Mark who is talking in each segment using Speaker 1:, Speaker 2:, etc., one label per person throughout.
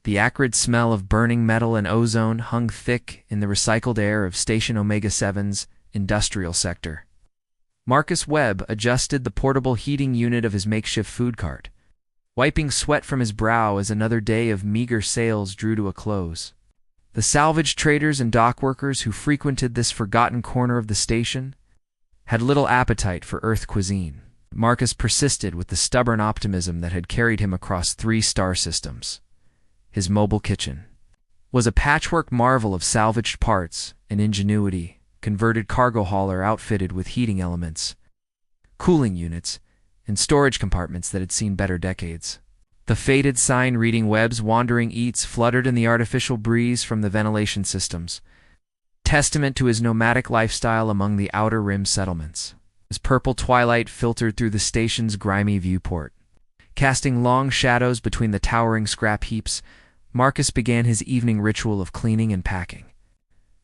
Speaker 1: The acrid smell of burning metal and ozone hung thick in the recycled air of Station Omega-7's industrial sector. Marcus Webb adjusted the portable heating unit of his makeshift food cart, wiping sweat from his brow as another day of meager sales drew to a close. The salvage traders and dock workers who frequented this forgotten corner of the station had little appetite for Earth cuisine. Marcus persisted with the stubborn optimism that had carried him across 3 star systems. His mobile kitchen was a patchwork marvel of salvaged parts and ingenuity, converted cargo hauler outfitted with heating elements, cooling units, and storage compartments that had seen better decades. The faded sign reading Webb's Wandering Eats fluttered in the artificial breeze from the ventilation systems, testament to his nomadic lifestyle among the outer rim settlements. His purple twilight filtered through the station's grimy viewport. Casting long shadows between the towering scrap heaps, Marcus began his evening ritual of cleaning and packing.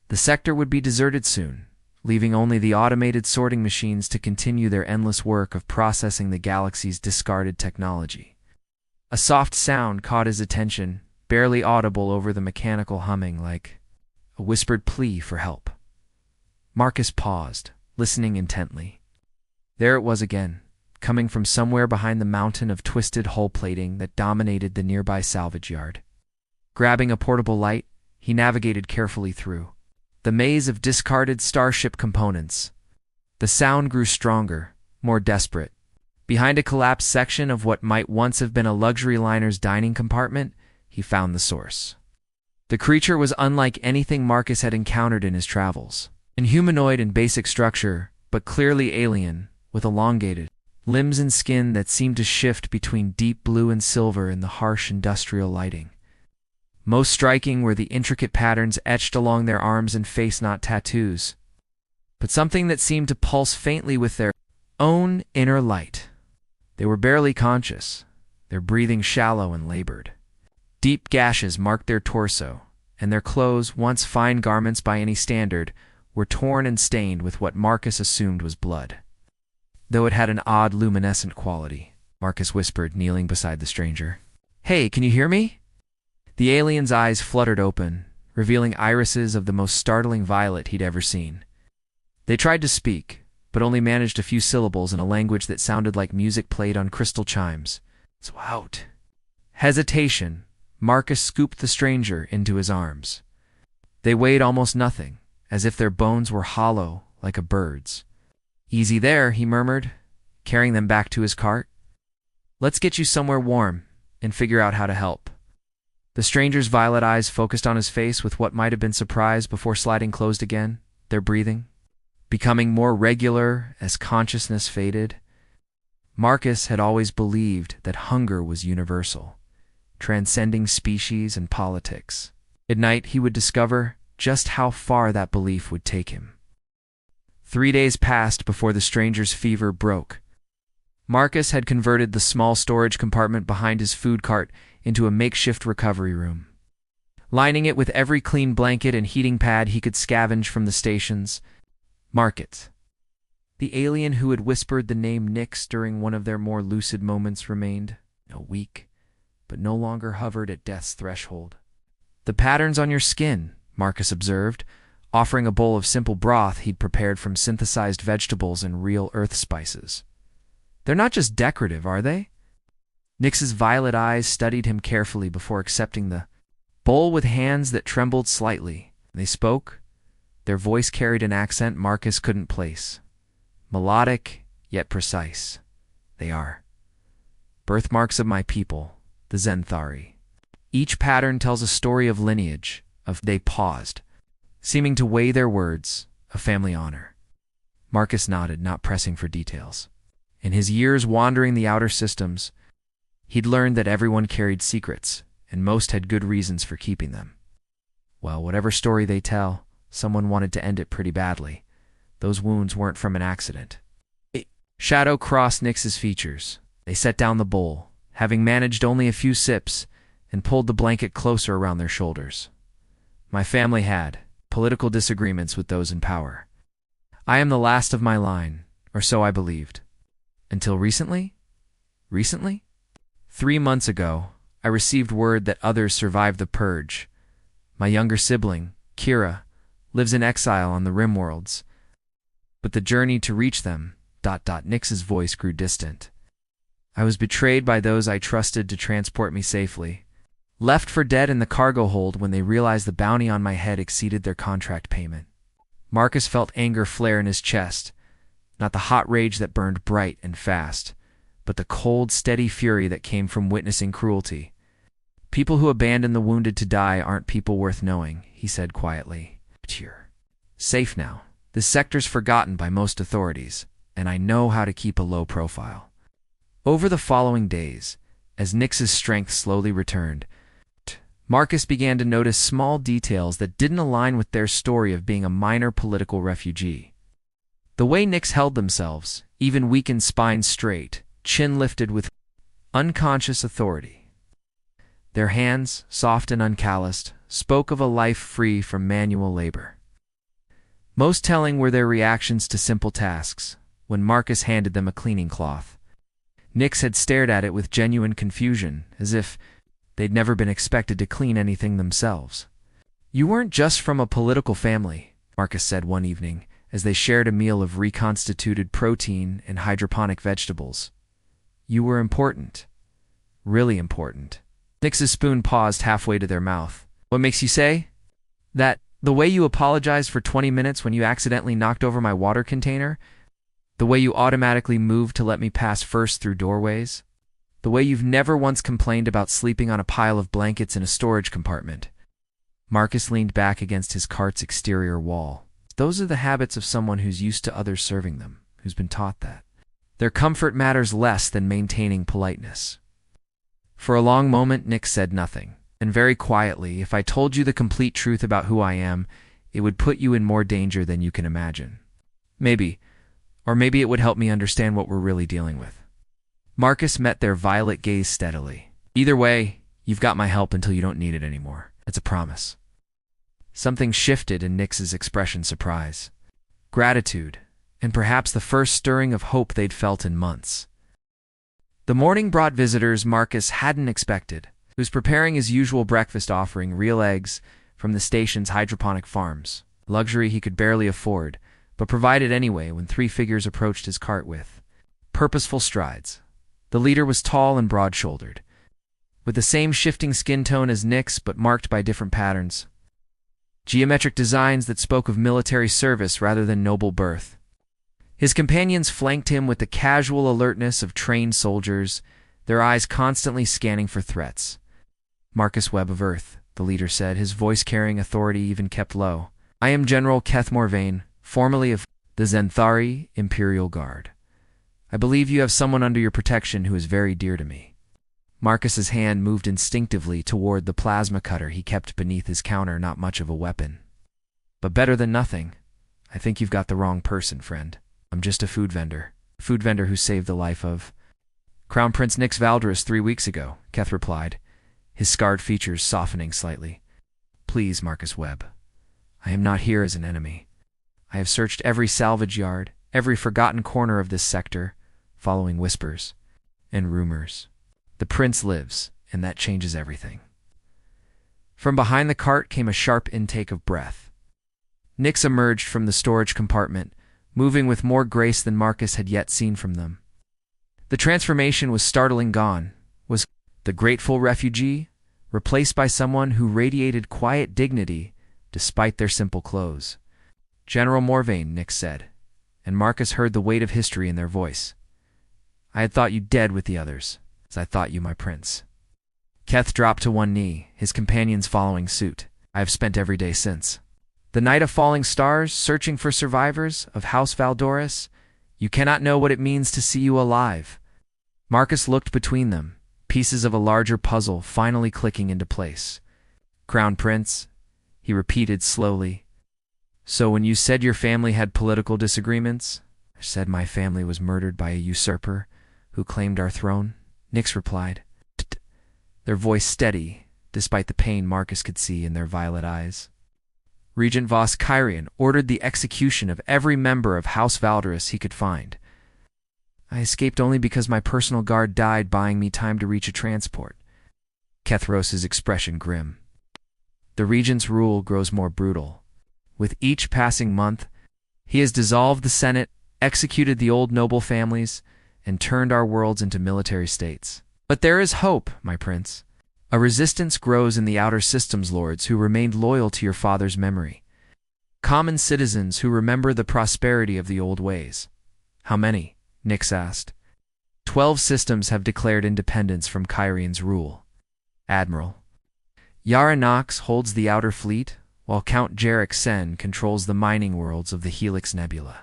Speaker 1: The sector would be deserted soon, leaving only the automated sorting machines to continue their endless work of processing the galaxy's discarded technology. A soft sound caught his attention, barely audible over the mechanical humming, like a whispered plea for help. Marcus paused, listening intently. There it was again, coming from somewhere behind the mountain of twisted hull plating that dominated the nearby salvage yard. Grabbing a portable light, he navigated carefully through the maze of discarded starship components. The sound grew stronger, more desperate. Behind a collapsed section of what might once have been a luxury liner's dining compartment, he found the source. The creature was unlike anything Marcus had encountered in his travels. Inhumanoid in basic structure, but clearly alien, with elongated limbs and skin that seemed to shift between deep blue and silver in the harsh industrial lighting. Most striking were the intricate patterns etched along their arms and face, not tattoos, but something that seemed to pulse faintly with their own inner light. They were barely conscious, their breathing shallow and labored. Deep gashes marked their torso, and their clothes, once fine garments by any standard, were torn and stained with what Marcus assumed was blood. Though it had an odd luminescent quality, Marcus whispered, kneeling beside the stranger. "Hey, can you hear me?" The alien's eyes fluttered open, revealing irises of the most startling violet he'd ever seen. They tried to speak, but only managed a few syllables in a language that sounded like music played on crystal chimes. "So out." Hesitation, Marcus scooped the stranger into his arms. They weighed almost nothing, as if their bones were hollow like a bird's. "Easy there," he murmured, carrying them back to his cart. "Let's get you somewhere warm and figure out how to help." The stranger's violet eyes focused on his face with what might have been surprise before sliding closed again, their breathing becoming more regular as consciousness faded. Marcus had always believed that hunger was universal, transcending species and politics. At night, he would discover just how far that belief would take him. 3 days passed before the stranger's fever broke. Marcus had converted the small storage compartment behind his food cart into a makeshift recovery room, lining it with every clean blanket and heating pad he could scavenge from the stations. Marcus, the alien who had whispered the name Nix during one of their more lucid moments, remained weak, but no longer hovered at death's threshold. "The patterns on your skin," Marcus observed, offering a bowl of simple broth he'd prepared from synthesized vegetables and real earth spices. "They're not just decorative, are they?" Nix's violet eyes studied him carefully before accepting the bowl with hands that trembled slightly. They spoke. Their voice carried an accent Marcus couldn't place. Melodic, yet precise. "They are birthmarks of my people, the Zenthari. Each pattern tells a story of lineage, They paused, seeming to weigh their words, a family honor. Marcus nodded, not pressing for details. In his years wandering the outer systems, he'd learned that everyone carried secrets, and most had good reasons for keeping them. Well, whatever story they tell, someone wanted to end it pretty badly. Those wounds weren't from an accident. A shadow crossed Nix's features. They set down the bowl, having managed only a few sips, and pulled the blanket closer around their shoulders. My family had political disagreements with those in power. I am the last of my line, or so I believed. Until recently? Recently? 3 months ago, I received word that others survived the purge. My younger sibling, Kira, lives in exile on the rim worlds. But the journey to reach them, Nix's voice grew distant. I was betrayed by those I trusted to transport me safely. Left for dead in the cargo hold when they realized the bounty on my head exceeded their contract payment. Marcus felt anger flare in his chest, not the hot rage that burned bright and fast, but the cold, steady fury that came from witnessing cruelty. People who abandon the wounded to die aren't people worth knowing, he said quietly. You're safe now. This sector's forgotten by most authorities, and I know how to keep a low profile. Over the following days, as Nix's strength slowly returned, Marcus began to notice small details that didn't align with their story of being a minor political refugee. The way Nix held themselves, even weakened spines straight, chin lifted with unconscious authority. Their hands, soft and uncalloused, spoke of a life free from manual labor. Most telling were their reactions to simple tasks, when Marcus handed them a cleaning cloth. Nix had stared at it with genuine confusion, as if they'd never been expected to clean anything themselves. You weren't just from a political family, Marcus said one evening, as they shared a meal of reconstituted protein and hydroponic vegetables. You were important. Really important. Nix's spoon paused halfway to their mouth. What makes you say? That the way you apologized for 20 minutes when you accidentally knocked over my water container? The way you automatically moved to let me pass first through doorways? The way you've never once complained about sleeping on a pile of blankets in a storage compartment? Marcus leaned back against his cart's exterior wall. Those are the habits of someone who's used to others serving them, who's been taught that their comfort matters less than maintaining politeness. For a long moment, Nix said nothing, and very quietly, if I told you the complete truth about who I am, it would put you in more danger than you can imagine. Maybe, or maybe it would help me understand what we're really dealing with. Marcus met their violet gaze steadily. Either way, you've got my help until you don't need it anymore. It's a promise. Something shifted in Nix's expression: surprise, gratitude, and perhaps the first stirring of hope they'd felt in months. The morning brought visitors Marcus hadn't expected. He was preparing his usual breakfast, offering real eggs from the station's hydroponic farms, a luxury he could barely afford, but provided anyway when three figures approached his cart with purposeful strides. The leader was tall and broad-shouldered, with the same shifting skin tone as Nix but marked by different patterns. Geometric designs that spoke of military service rather than noble birth. His companions flanked him with the casual alertness of trained soldiers, their eyes constantly scanning for threats. Marcus Webb of Earth, the leader said, his voice carrying authority even kept low. I am General Keth Morvain, formerly of the Zenthari Imperial Guard. I believe you have someone under your protection who is very dear to me. Marcus's hand moved instinctively toward the plasma cutter he kept beneath his counter, not much of a weapon. But better than nothing. I think you've got the wrong person, friend. I'm just a food vendor who saved the life of Crown Prince Nix Valdris 3 weeks ago, Keth replied, his scarred features softening slightly. Please, Marcus Webb. I am not here as an enemy. I have searched every salvage yard, every forgotten corner of this sector, following whispers and rumors. The prince lives, and that changes everything. From behind the cart came a sharp intake of breath. Nix emerged from the storage compartment, moving with more grace than Marcus had yet seen from them. The transformation was startling. Gone was the grateful refugee, replaced by someone who radiated quiet dignity despite their simple clothes. General Morvain, Nix said, and Marcus heard the weight of history in their voice. I had thought you dead with the others, as I thought you my prince. Keth dropped to one knee, his companions following suit. I have spent every day since the night of falling stars, searching for survivors of House Valdoris. You cannot know what it means to see you alive. Marcus looked between them, pieces of a larger puzzle finally clicking into place. Crown Prince, he repeated slowly. So when you said your family had political disagreements, I said my family was murdered by a usurper who claimed our throne, Nix replied, their voice steady, despite the pain Marcus could see in their violet eyes. Regent Vos Kyrian ordered the execution of every member of House Valdoris he could find. I escaped only because my personal guard died buying me time to reach a transport. Kethros's expression grim. The regent's rule grows more brutal. With each passing month, he has dissolved the Senate, executed the old noble families, and turned our worlds into military states. But there is hope, my prince. A resistance grows in the outer systems lords who remained loyal to your father's memory. Common citizens who remember the prosperity of the old ways. How many? Nyx asked. 12 systems have declared independence from Kyrian's rule. Admiral. Yara Nox holds the outer fleet, while Count Jarek Sen controls the mining worlds of the Helix Nebula.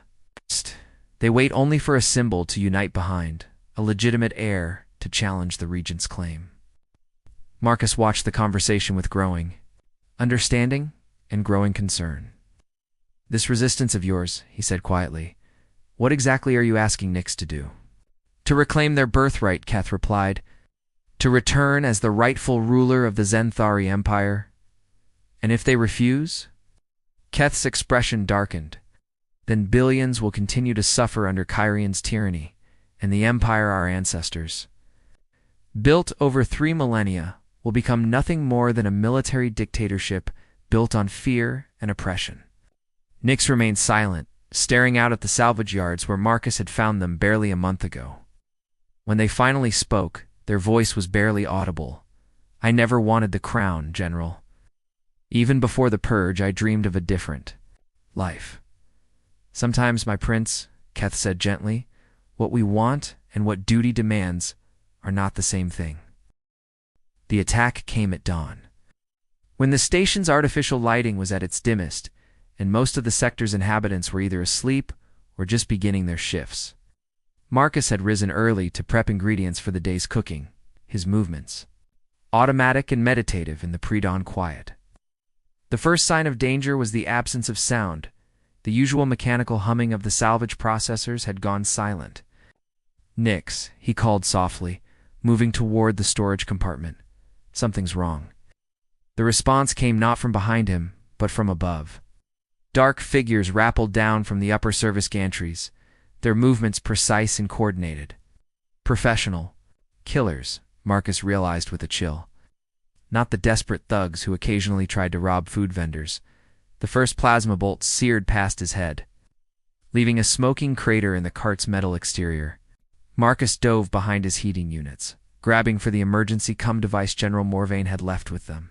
Speaker 1: They wait only for a symbol to unite behind, a legitimate heir to challenge the regent's claim. Marcus watched the conversation with growing understanding and growing concern. This resistance of yours, he said quietly, what exactly are you asking Nyx to do? To reclaim their birthright, Keth replied. To return as the rightful ruler of the Zenthari Empire. And if they refuse? Keth's expression darkened. Then billions will continue to suffer under Kyrian's tyranny, and the Empire our ancestors, built over 3 millennia, will become nothing more than a military dictatorship built on fear and oppression. Nyx remained silent, staring out at the salvage yards where Marcus had found them barely a month ago. When they finally spoke, their voice was barely audible. I never wanted the crown, General. Even before the purge, I dreamed of a different life. Sometimes, my prince, Keth said gently, what we want and what duty demands are not the same thing. The attack came at dawn. When the station's artificial lighting was at its dimmest, and most of the sector's inhabitants were either asleep or just beginning their shifts. Marcus had risen early to prep ingredients for the day's cooking, his movements automatic and meditative in the pre-dawn quiet. The first sign of danger was the absence of sound. The usual mechanical humming of the salvage processors had gone silent. Nyx, he called softly, moving toward the storage compartment. Something's wrong. The response came not from behind him, but from above. Dark figures rappelled down from the upper service gantries, their movements precise and coordinated. Professional. Killers, Marcus realized with a chill. Not the desperate thugs who occasionally tried to rob food vendors. The first plasma bolt seared past his head, leaving a smoking crater in the cart's metal exterior. Marcus dove behind his heating units, grabbing for the emergency cum device General Morvain had left with them.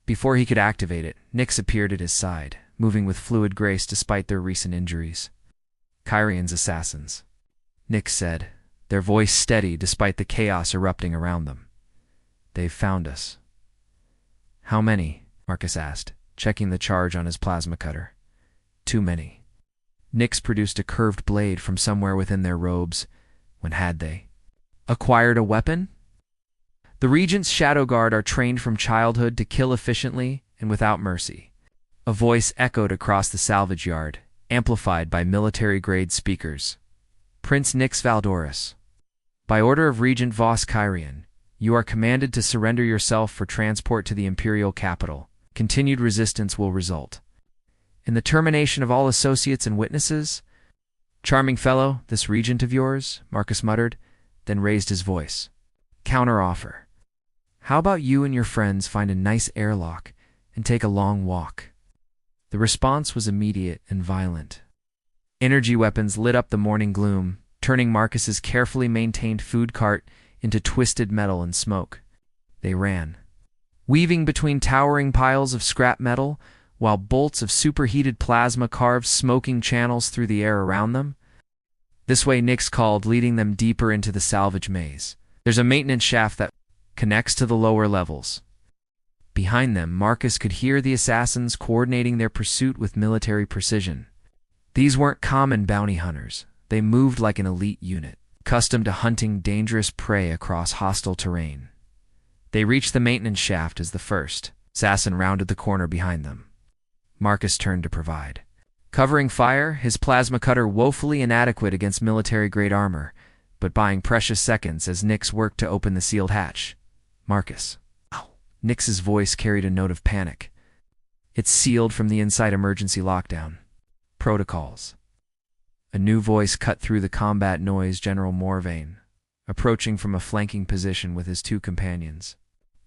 Speaker 1: Before he could activate it, Nyx appeared at his side, moving with fluid grace despite their recent injuries. Kyrian's assassins, Nyx said, their voice steady despite the chaos erupting around them. They've found us. How many? Marcus asked, checking the charge on his plasma cutter. Too many. Nyx produced a curved blade from somewhere within their robes. When had they acquired a weapon? The Regent's Shadow Guard are trained from childhood to kill efficiently and without mercy. A voice echoed across the salvage yard, amplified by military-grade speakers. Prince Nyx Valdoris. By order of Regent Vos Kyrian, you are commanded to surrender yourself for transport to the Imperial capital. Continued resistance will result in the termination of all associates and witnesses. Charming fellow, this regent of yours, Marcus muttered, then raised his voice. Counteroffer. How about you and your friends find a nice airlock and take a long walk? The response was immediate and violent. Energy weapons lit up the morning gloom, turning Marcus's carefully maintained food cart into twisted metal and smoke. They ran, weaving between towering piles of scrap metal, while bolts of superheated plasma carved smoking channels through the air around them. This way, Nyx called, leading them deeper into the salvage maze. There's a maintenance shaft that connects to the lower levels. Behind them, Marcus could hear the assassins coordinating their pursuit with military precision. These weren't common bounty hunters. They moved like an elite unit, accustomed to hunting dangerous prey across hostile terrain. They reached the maintenance shaft as the first assassin rounded the corner behind them. Marcus turned to provide. Covering fire, his plasma cutter woefully inadequate against military-grade armor, but buying precious seconds as Nyx worked to open the sealed hatch. Marcus. Ow. Nyx's voice carried a note of panic. It's sealed from the inside. Emergency lockdown. Protocols. A new voice cut through the combat noise. General Morvain, approaching from a flanking position with his 2 companions.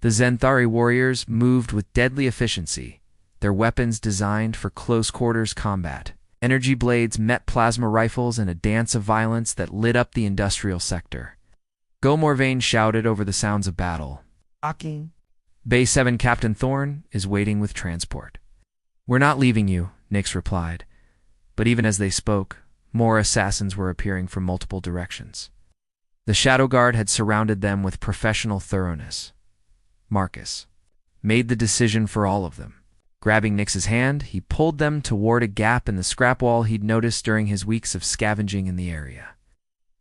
Speaker 1: The Zenthari warriors moved with deadly efficiency, their weapons designed for close-quarters combat. Energy blades met plasma rifles in a dance of violence that lit up the industrial sector. Go Morvain shouted over the sounds of battle.
Speaker 2: Docking.
Speaker 1: Bay 7 Captain Thorne is waiting with transport. We're not leaving you, Nyx replied. But even as they spoke, more assassins were appearing from multiple directions. The Shadow Guard had surrounded them with professional thoroughness. Marcus made the decision for all of them. Grabbing Nyx's hand, he pulled them toward a gap in the scrap wall he'd noticed during his weeks of scavenging in the area.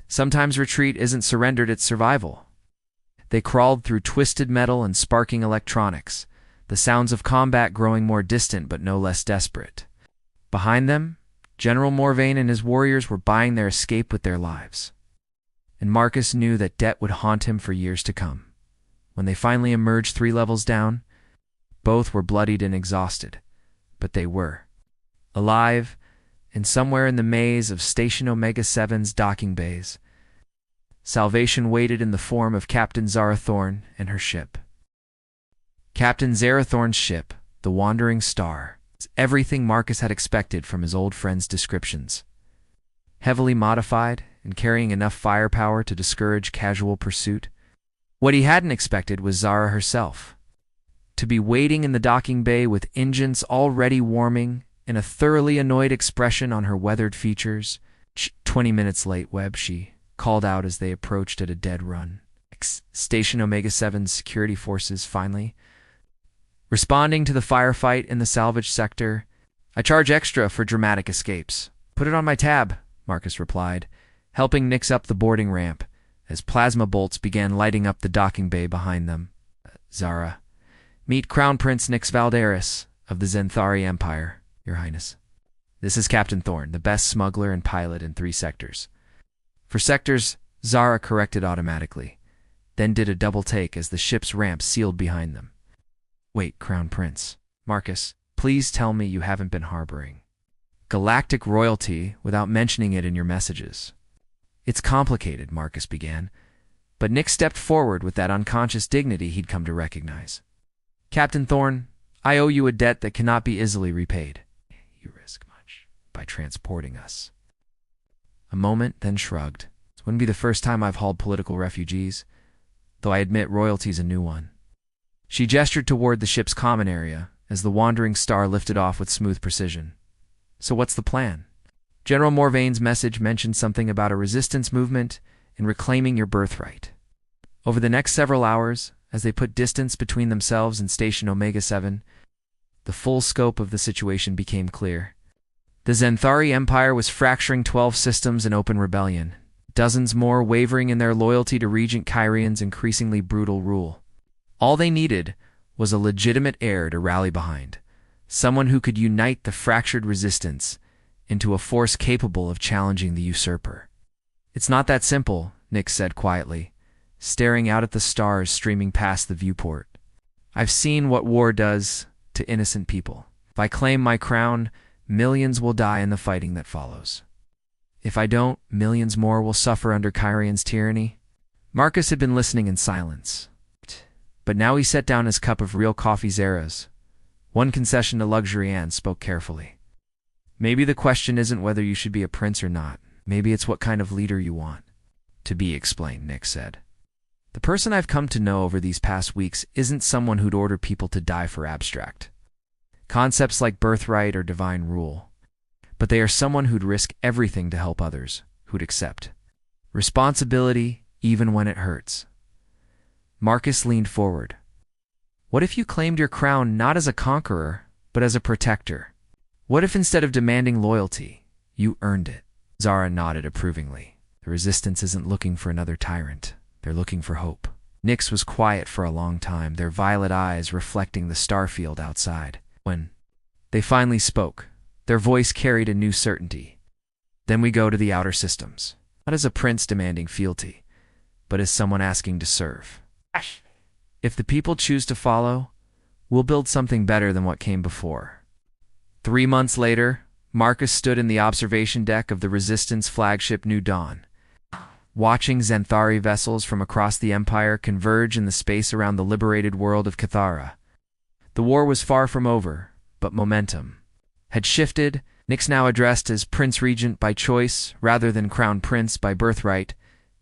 Speaker 1: Sometimes retreat isn't surrendered, it's survival. They crawled through twisted metal and sparking electronics, the sounds of combat growing more distant but no less desperate. Behind them, General Morvain and his warriors were buying their escape with their lives. And Marcus knew that debt would haunt him for years to come. When they finally emerged 3 levels down, both were bloodied and exhausted, but they were alive, and somewhere in the maze of Station Omega 7's docking bays, salvation waited in the form of Captain Zara Thorne and her ship. Captain Zara Thorne's ship, the Wandering Star, is everything Marcus had expected from his old friend's descriptions. Heavily modified and carrying enough firepower to discourage casual pursuit. What he hadn't expected was Zara herself. To be waiting in the docking bay with engines already warming and a thoroughly annoyed expression on her weathered features. 20 minutes late, Webb, she called out as they approached at a dead run. Station Omega 7's security forces finally responding to the firefight in the salvage sector. I charge extra for dramatic escapes. Put it on my tab, Marcus replied, helping Nyx up the boarding ramp as plasma bolts began lighting up the docking bay behind them. Zara. Meet Crown Prince Nyx Valderis of the Zenthari Empire, Your Highness. This is Captain Thorne, the best smuggler and pilot in 3 sectors. For sectors, Zara corrected automatically, then did a double take as the ship's ramp sealed behind them. Wait, Crown Prince. Marcus, please tell me you haven't been harboring galactic royalty without mentioning it in your messages. It's complicated, Marcus began, but Nyx stepped forward with that unconscious dignity he'd come to recognize. Captain Thorne, I owe you a debt that cannot be easily repaid. You risk much by transporting us. A moment, then shrugged. This wouldn't be the first time I've hauled political refugees, though I admit royalty's a new one. She gestured toward the ship's common area as the Wandering Star lifted off with smooth precision. So what's the plan? General Morvain's message mentioned something about a resistance movement and reclaiming your birthright. Over the next several hours, as they put distance between themselves and Station Omega 7, the full scope of the situation became clear. The Zenthari Empire was fracturing 12 systems in open rebellion, dozens more wavering in their loyalty to Regent Kyrian's increasingly brutal rule. All they needed was a legitimate heir to rally behind, someone who could unite the fractured resistance into a force capable of challenging the usurper. It's not that simple, Nyx said quietly, staring out at the stars streaming past the viewport. I've seen what war does to innocent people. If I claim my crown, millions will die in the fighting that follows. If I don't, millions more will suffer under Kyrian's tyranny. Marcus had been listening in silence, but now he set down his cup of real coffee Zara's, one concession to luxury, and spoke carefully. Maybe the question isn't whether you should be a prince or not. Maybe it's what kind of leader you want to be, explained, Nyx said. The person I've come to know over these past weeks isn't someone who'd order people to die for abstract concepts like birthright or divine rule, but they are someone who'd risk everything to help others, who'd accept responsibility even when it hurts. Marcus leaned forward. What if you claimed your crown not as a conqueror, but as a protector? What if instead of demanding loyalty, you earned it? Zara nodded approvingly. The resistance isn't looking for another tyrant. They're looking for hope. Nyx was quiet for a long time, their violet eyes reflecting the starfield outside. When they finally spoke, their voice carried a new certainty. Then we go to the outer systems. Not as a prince demanding fealty, but as someone asking to serve. If the people choose to follow, we'll build something better than what came before. 3 months later, Marcus stood in the observation deck of the Resistance flagship New Dawn. watching Xanthari vessels from across the Empire converge in the space around the liberated world of Cathara. The war was far from over, but momentum had shifted. Nyx, now addressed as Prince Regent by choice rather than Crown Prince by birthright,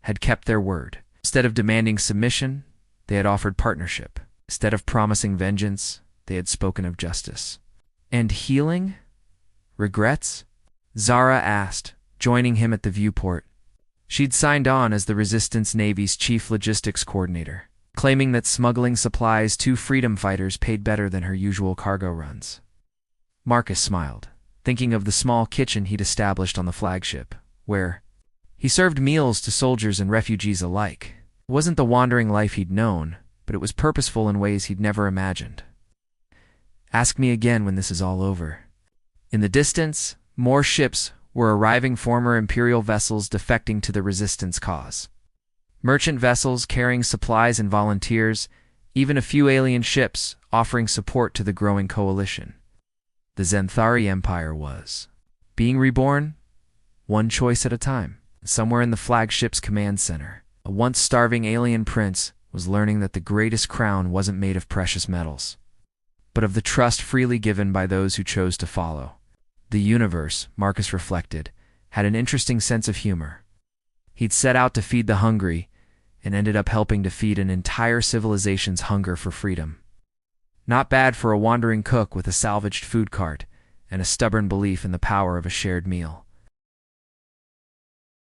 Speaker 1: had kept their word. Instead of demanding submission, they had offered partnership. Instead of promising vengeance, they had spoken of justice. And healing? Regrets? Zara asked, joining him at the viewport. She'd signed on as the Resistance Navy's chief logistics coordinator, claiming that smuggling supplies to freedom fighters paid better than her usual cargo runs. Marcus smiled, thinking of the small kitchen he'd established on the flagship, where he served meals to soldiers and refugees alike. It wasn't the wandering life he'd known, but it was purposeful in ways he'd never imagined. Ask me again when this is all over. In the distance, more ships were arriving, former Imperial vessels defecting to the Resistance cause. Merchant vessels carrying supplies and volunteers, even a few alien ships offering support to the growing coalition. The Xanthari Empire was being reborn, one choice at a time. Somewhere in the flagship's command center, a once starving alien prince was learning that the greatest crown wasn't made of precious metals, but of the trust freely given by those who chose to follow. The universe, Marcus reflected, had an interesting sense of humor. He'd set out to feed the hungry and ended up helping to feed an entire civilization's hunger for freedom. Not bad for a wandering cook with a salvaged food cart and a stubborn belief in the power of a shared meal.